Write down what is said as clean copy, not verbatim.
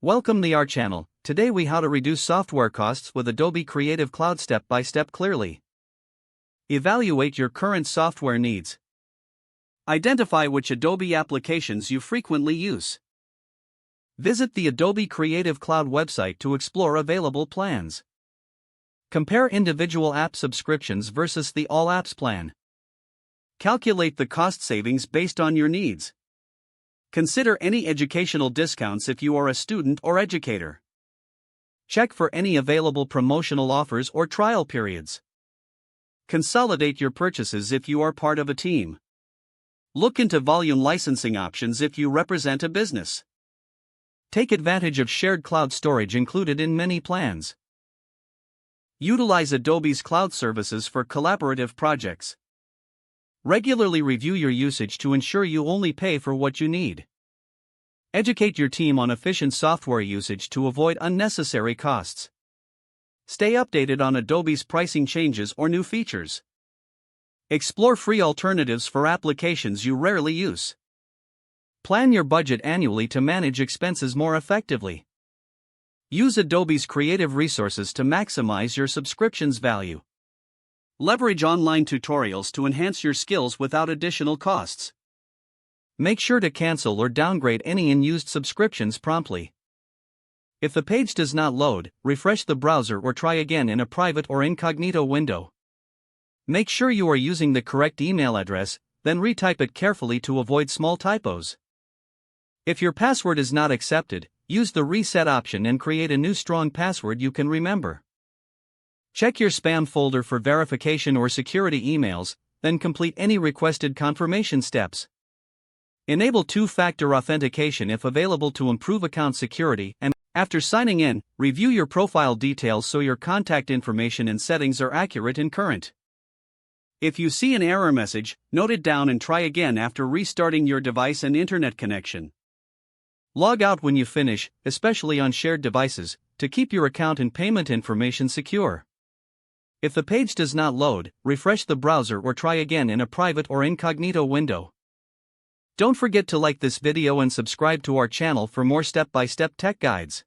Welcome to our channel. Today we how to reduce software costs with Adobe Creative Cloud step by step clearly. Evaluate your current software needs. Identify which Adobe applications you frequently use. Visit the Adobe Creative Cloud website to explore available plans. Compare individual app subscriptions versus the All Apps plan. Calculate the cost savings based on your needs. Consider any educational discounts if you are a student or educator. Check for any available promotional offers or trial periods. Consolidate your purchases if you are part of a team. Look into volume licensing options if you represent a business. Take advantage of shared cloud storage included in many plans. Utilize Adobe's cloud services for collaborative projects. Regularly review your usage to ensure you only pay for what you need. Educate your team on efficient software usage to avoid unnecessary costs. Stay updated on Adobe's pricing changes or new features. Explore free alternatives for applications you rarely use. Plan your budget annually to manage expenses more effectively. Use Adobe's creative resources to maximize your subscription's value. Leverage online tutorials to enhance your skills without additional costs. Make sure to cancel or downgrade any unused subscriptions promptly. If the page does not load, refresh the browser or try again in a private or incognito window. Make sure you are using the correct email address, then retype it carefully to avoid small typos. If your password is not accepted, use the reset option and create a new strong password you can remember. Check your spam folder for verification or security emails, then complete any requested confirmation steps. Enable two-factor authentication if available to improve account security, and after signing in, review your profile details so your contact information and settings are accurate and current. If you see an error message, note it down and try again after restarting your device and internet connection. Log out when you finish, especially on shared devices, to keep your account and payment information secure. If the page does not load, refresh the browser or try again in a private or incognito window. Don't forget to like this video and subscribe to our channel for more step-by-step tech guides.